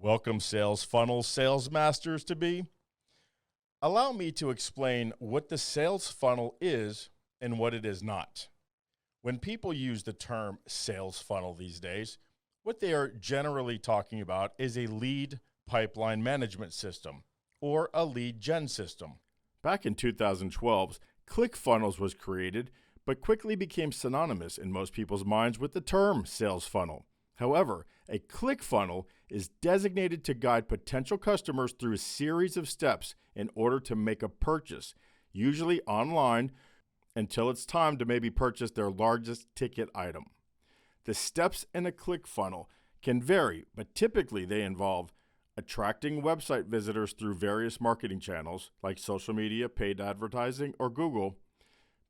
Welcome, sales funnel sales masters to be. Allow me to explain what the sales funnel is and what it is not. When people use the term sales funnel these days, what they are generally talking about is a lead pipeline management system or a lead gen system. Back in 2012, ClickFunnels was created, but quickly became synonymous in most people's minds with the term sales funnel. However, a ClickFunnel is designated to guide potential customers through a series of steps in order to make a purchase, usually online, until it's time to maybe purchase their largest ticket item. The steps in a ClickFunnel can vary, but typically they involve attracting website visitors through various marketing channels like social media, paid advertising, or Google,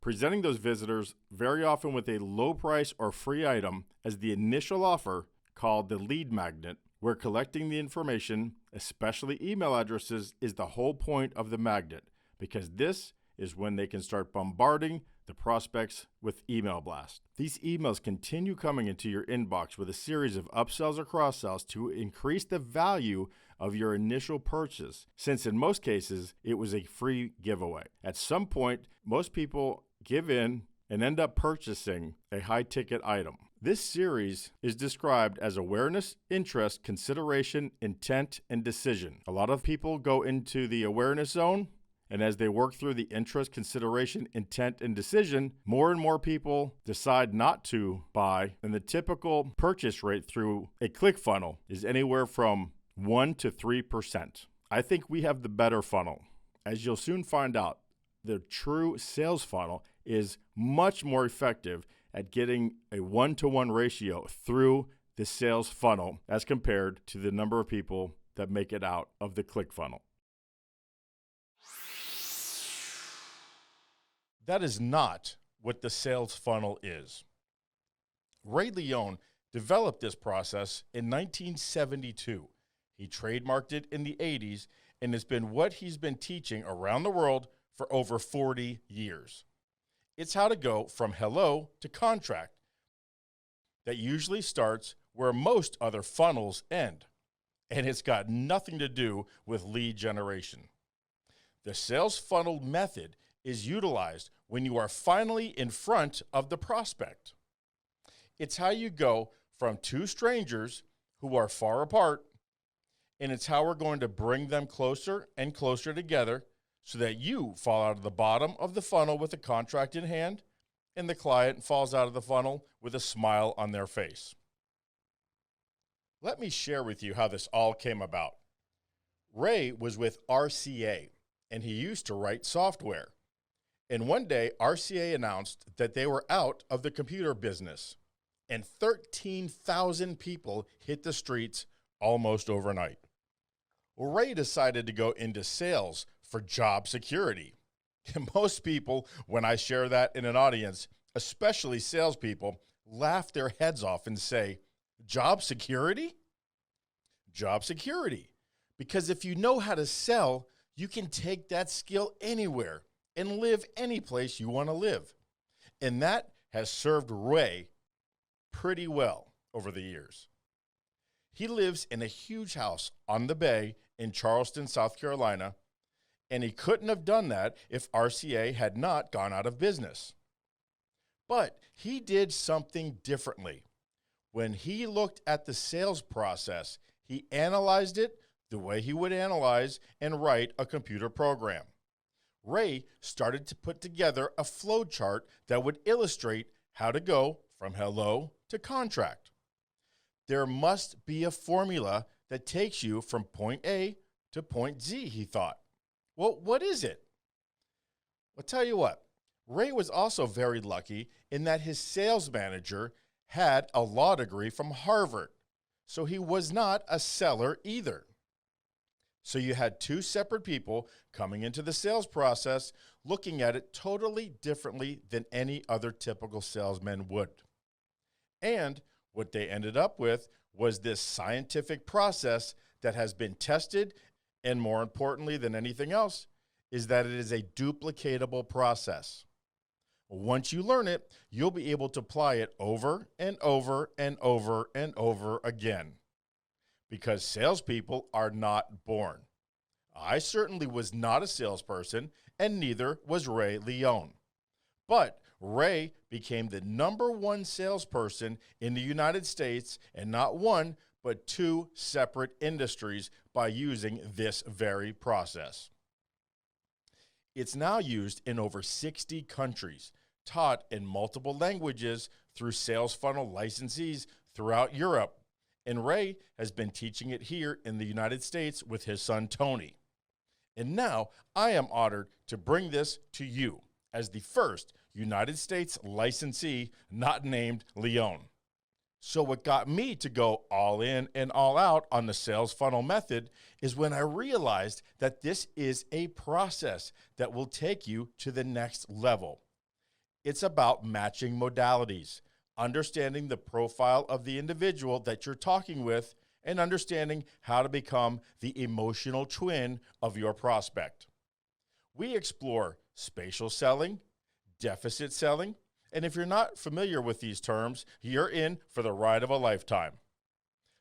presenting those visitors very often with a low price or free item as the initial offer called the lead magnet, where collecting the information, especially email addresses, is the whole point of the magnet, because this is when they can start bombarding the prospects with email blasts. These emails continue coming into your inbox with a series of upsells or cross-sells to increase the value of your initial purchase, since in most cases, it was a free giveaway. At some point, most people give in and end up purchasing a high-ticket item. This series is described as awareness, interest, consideration, intent, and decision. A lot of people go into the awareness zone, and as they work through the interest, consideration, intent, and decision, more and more people decide not to buy, and the typical purchase rate through a ClickFunnel is anywhere from 1 to 3%. I think we have the better funnel. As you'll soon find out, the true sales funnel is much more effective at getting a 1-to-1 ratio through the sales funnel as compared to the number of people that make it out of the ClickFunnel. That is not what the sales funnel is. Ray Leone developed this process in 1972. He trademarked it in the 80s, and it's been what he's been teaching around the world for over 40 years. It's how to go from hello to contract. That usually starts where most other funnels end, and it's got nothing to do with lead generation. The sales funnel method is utilized when you are finally in front of the prospect. It's how you go from two strangers who are far apart, and it's how we're going to bring them closer and closer together so that you fall out of the bottom of the funnel with a contract in hand, and the client falls out of the funnel with a smile on their face. Let me share with you how this all came about. Ray was with RCA, and he used to write software. And one day, RCA announced that they were out of the computer business, and 13,000 people hit the streets almost overnight. Well, Ray decided to go into sales for job security. And most people, when I share that in an audience, especially salespeople, laugh their heads off and say, job security? Job security. Because if you know how to sell, you can take that skill anywhere and live any place you want to live. And that has served Ray pretty well over the years. He lives in a huge house on the bay in Charleston, South Carolina, and he couldn't have done that if RCA had not gone out of business. But he did something differently. When he looked at the sales process, he analyzed it the way he would analyze and write a computer program. Ray started to put together a flow chart that would illustrate how to go from hello to contract. There must be a formula that takes you from point A to point Z, he thought. Well, what is it? I'll tell you what, Ray was also very lucky in that his sales manager had a law degree from Harvard, so he was not a seller either. So you had two separate people coming into the sales process looking at it totally differently than any other typical salesman would. And what they ended up with was this scientific process that has been tested, and more importantly than anything else, is that it is a duplicatable process. Once you learn it, you'll be able to apply it over and over and over and over again. because salespeople are not born. I certainly was not a salesperson, and neither was Ray Leone. But Ray became the #1 salesperson in the United States in not one, but 2 separate industries by using this very process. It's now used in over 60 countries, taught in multiple languages through sales funnel licensees throughout Europe, and Ray has been teaching it here in the United States with his son Tony. And now I am honored to bring this to you as the first United States licensee not named Leone. So what got me to go all in and all out on the sales funnel method is when I realized that this is a process that will take you to the next level. It's about matching modalities, understanding the profile of the individual that you're talking with, and understanding how to become the emotional twin of your prospect. We explore spatial selling, deficit selling, and if you're not familiar with these terms, you're in for the ride of a lifetime.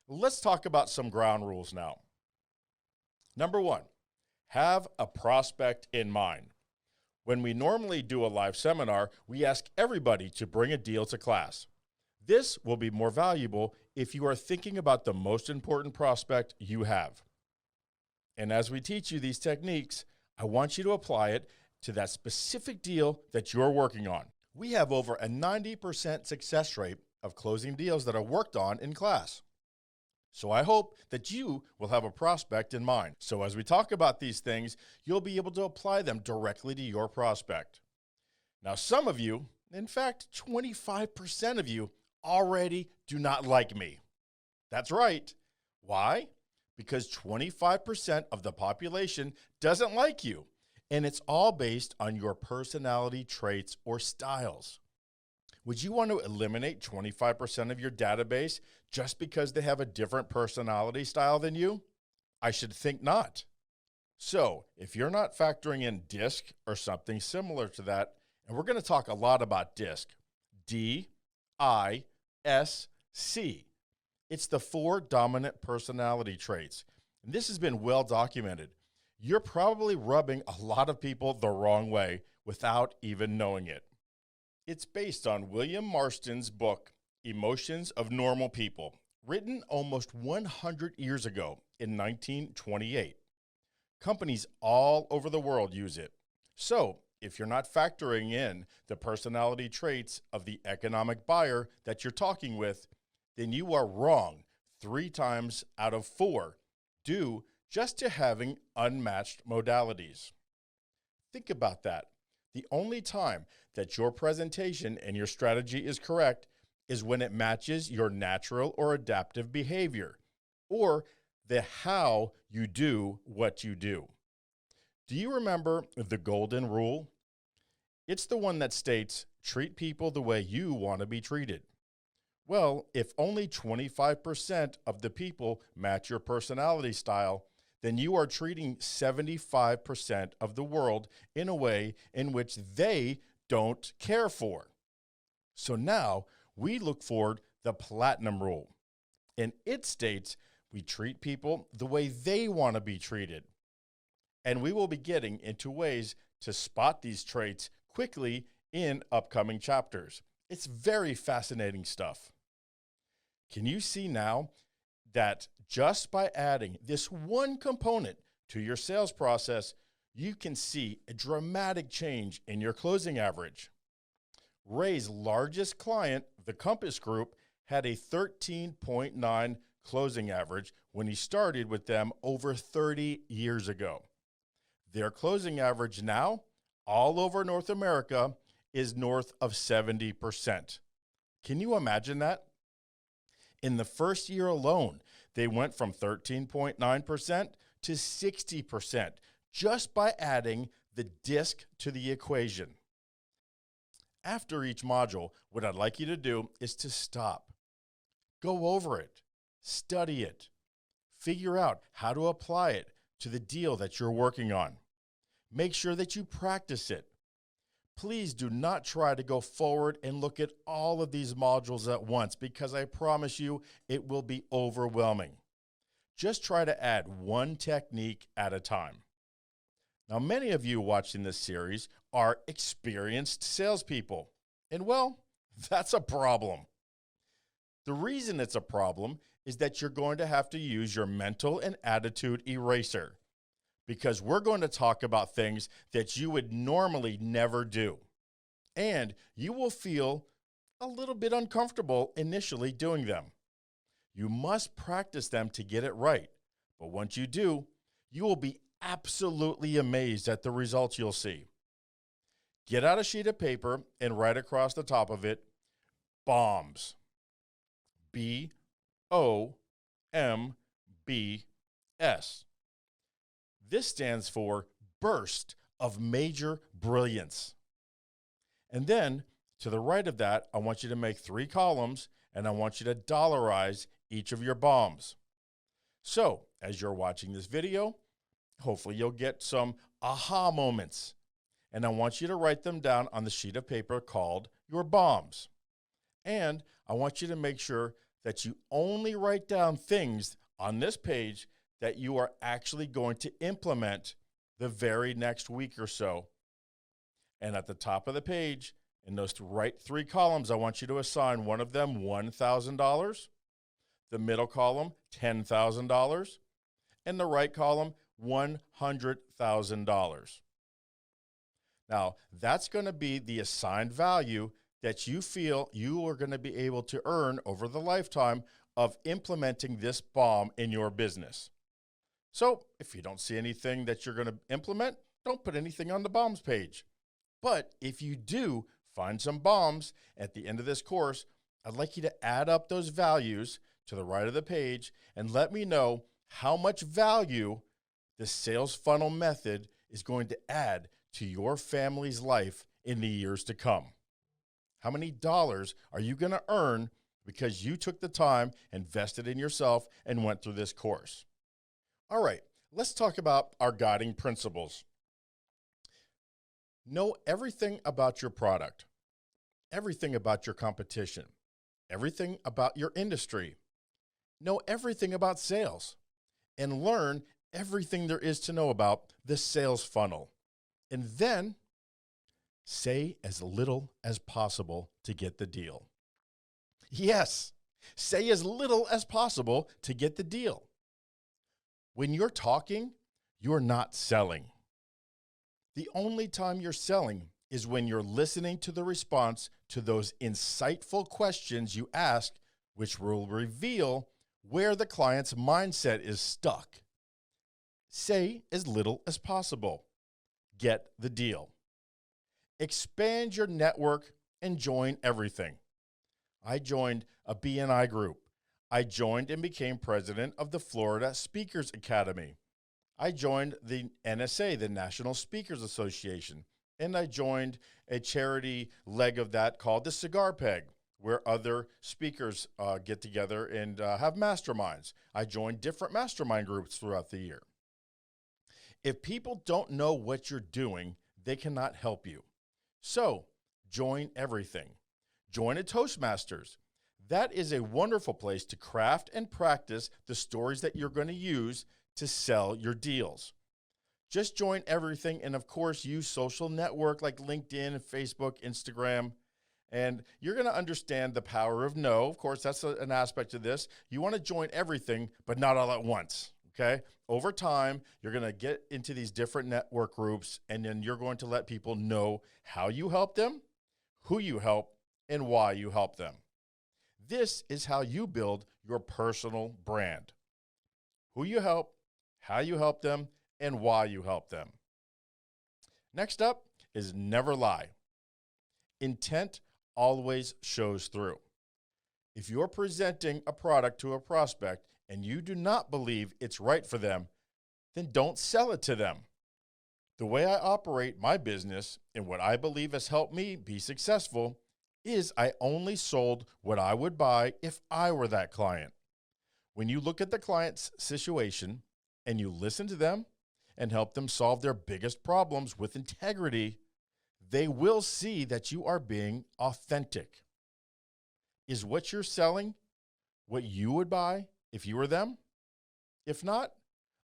Let's talk about some ground rules now. Number 1, have a prospect in mind. When we normally do a live seminar, we ask everybody to bring a deal to class. This will be more valuable if you are thinking about the most important prospect you have. And as we teach you these techniques, I want you to apply it to that specific deal that you're working on. We have over a 90% success rate of closing deals that are worked on in class. So I hope that you will have a prospect in mind. So as we talk about these things, you'll be able to apply them directly to your prospect. Now, some of you, in fact, 25% of you already do not like me. That's right. Why? Because 25% of the population doesn't like you. And it's all based on your personality traits or styles. Would you want to eliminate 25% of your database just because they have a different personality style than you? I should think not. So, if you're not factoring in DISC or something similar to that, and we're going to talk a lot about DISC, D-I-S-C. It's the 4 dominant personality traits. And this has been well documented. You're probably rubbing a lot of people the wrong way without even knowing it. It's based on William Marston's book, Emotions of Normal People, written almost 100 years ago in 1928. Companies all over the world use it. So, if you're not factoring in the personality traits of the economic buyer that you're talking with, then you are wrong 3 times out of 4, due just to having unmatched modalities. Think about that. The only time that your presentation and your strategy is correct is when it matches your natural or adaptive behavior, or the how you do what you do. Do you remember the golden rule? It's the one that states, treat people the way you want to be treated. Well, if only 25% of the people match your personality style, then you are treating 75% of the world in a way in which they don't care for. So now we look for the platinum rule, and it states we treat people the way they want to be treated. And we will be getting into ways to spot these traits quickly in upcoming chapters. It's very fascinating stuff. Can you see now that just by adding this one component to your sales process, you can see a dramatic change in your closing average? Ray's largest client, the Compass Group, had a 13.9 closing average when he started with them over 30 years ago. Their closing average now, all over North America, is north of 70%. Can you imagine that? In the first year alone, they went from 13.9% to 60% just by adding the DISC to the equation. After each module, what I'd like you to do is to stop, go over it, study it, figure out how to apply it to the deal that you're working on. Make sure that you practice it. Please do not try to go forward and look at all of these modules at once, because I promise you it will be overwhelming. Just try to add one technique at a time. Now, many of you watching this series are experienced salespeople, and well, that's a problem. The reason it's a problem is that you're going to have to use your mental and attitude eraser, because we're going to talk about things that you would normally never do. And you will feel a little bit uncomfortable initially doing them. You must practice them to get it right. But once you do, you will be absolutely amazed at the results you'll see. Get out a sheet of paper and write across the top of it, BOMBS. BOMBS. This stands for burst of major brilliance. And then to the right of that, I want you to make 3 columns, and I want you to dollarize each of your bombs. So as you're watching this video, hopefully you'll get some aha moments. And I want you to write them down on the sheet of paper called your bombs. And I want you to make sure that you only write down things on this page that you are actually going to implement the very next week or so. And at the top of the page, in those right 3 columns, I want you to assign one of them $1,000, the middle column $10,000, and the right column $100,000. Now, that's going to be the assigned value that you feel you are going to be able to earn over the lifetime of implementing this bomb in your business. So if you don't see anything that you're going to implement, don't put anything on the bombs page. But if you do find some bombs at the end of this course, I'd like you to add up those values to the right of the page and let me know how much value the sales funnel method is going to add to your family's life in the years to come. How many dollars are you going to earn because you took the time, invested in yourself, and went through this course? All right, let's talk about our guiding principles. Know everything about your product, everything about your competition, everything about your industry. Know everything about sales, and learn everything there is to know about the sales funnel. And then say as little as possible to get the deal. Yes, say as little as possible to get the deal. When you're talking, you're not selling. The only time you're selling is when you're listening to the response to those insightful questions you ask, which will reveal where the client's mindset is stuck. Say as little as possible. Get the deal. Expand your network and join everything. I joined a BNI group. I joined and became president of the Florida Speakers Academy. I joined the NSA, the National Speakers Association, and I joined a charity leg of that called the Cigar Peg, where other speakers get together and have masterminds. I joined different mastermind groups throughout the year. If people don't know what you're doing, they cannot help you. So join everything. Join a Toastmasters. That is a wonderful place to craft and practice the stories that you're going to use to sell your deals. Just join everything, and of course, use social network like LinkedIn, Facebook, Instagram, and you're going to understand the power of no. Of course, that's an aspect of this. You want to join everything, but not all at once, okay? Over time, you're going to get into these different network groups, and then you're going to let people know how you help them, who you help, and why you help them. This is how you build your personal brand. Who you help, how you help them, and why you help them. Next up is never lie. Intent always shows through. If you're presenting a product to a prospect and you do not believe it's right for them, then don't sell it to them. The way I operate my business and what I believe has helped me be successful is I only sold what I would buy if I were that client. When you look at the client's situation and you listen to them and help them solve their biggest problems with integrity, they will see that you are being authentic. Is what you're selling what you would buy if you were them? If not,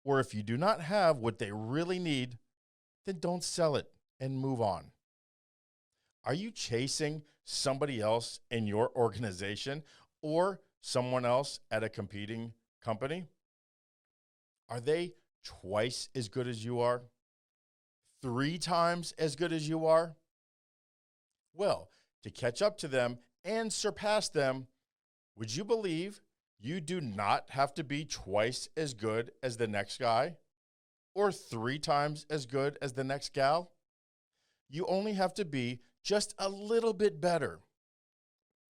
or if you do not have what they really need, then don't sell it and move on. Are you chasing somebody else in your organization or someone else at a competing company? Are they twice as good as you are? 3 times as good as you are? Well, to catch up to them and surpass them, would you believe you do not have to be twice as good as the next guy or 3 times as good as the next gal? You only have to be just a little bit better.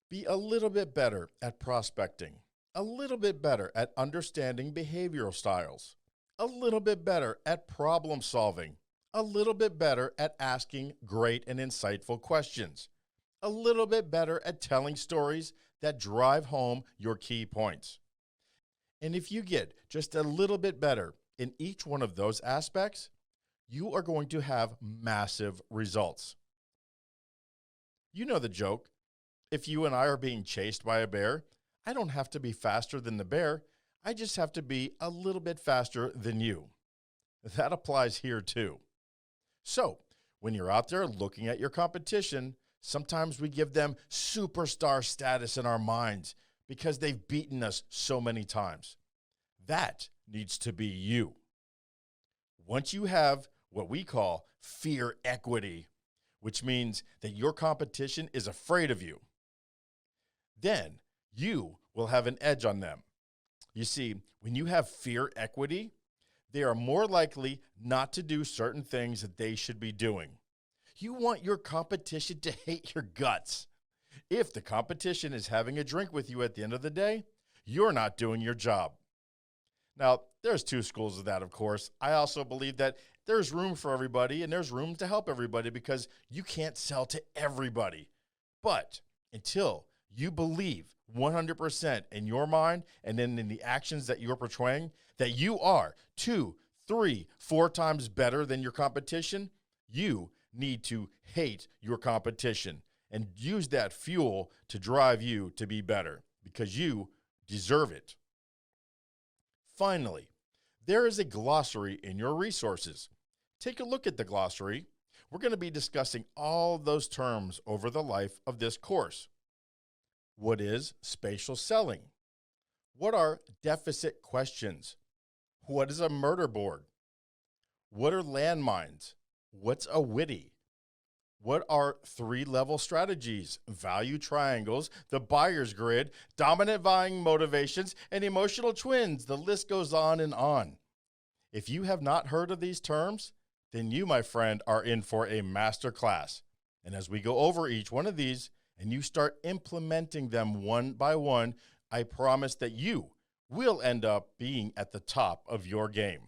Be a little bit better at prospecting, a little bit better at understanding behavioral styles, a little bit better at problem solving, a little bit better at asking great and insightful questions, a little bit better at telling stories that drive home your key points. And if you get just a little bit better in each one of those aspects, you are going to have massive results. You know the joke. If you and I are being chased by a bear, I don't have to be faster than the bear. I just have to be a little bit faster than you. That applies here too. So, when you're out there looking at your competition, sometimes we give them superstar status in our minds because they've beaten us so many times. That needs to be you. Once you have what we call fear equity, which means that your competition is afraid of you, then you will have an edge on them. You see, when you have fear equity, they are more likely not to do certain things that they should be doing. You want your competition to hate your guts. If the competition is having a drink with you at the end of the day, you're not doing your job. Now, there's 2 schools of that, of course. I also believe that there's room for everybody and there's room to help everybody because you can't sell to everybody. But until you believe 100% in your mind and then in the actions that you're portraying that you are 2, 3, 4 times better than your competition, you need to hate your competition and use that fuel to drive you to be better because you deserve it. Finally, there is a glossary in your resources. Take a look at the glossary. We're going to be discussing all those terms over the life of this course. What is spatial selling? What are deficit questions? What is a murder board? What are landmines? What's a witty? What are 3-level strategies, value triangles, the buyer's grid, dominant buying motivations, and emotional twins? The list goes on and on. If you have not heard of these terms, then you, my friend, are in for a masterclass. And as we go over each one of these and you start implementing them one by one, I promise that you will end up being at the top of your game.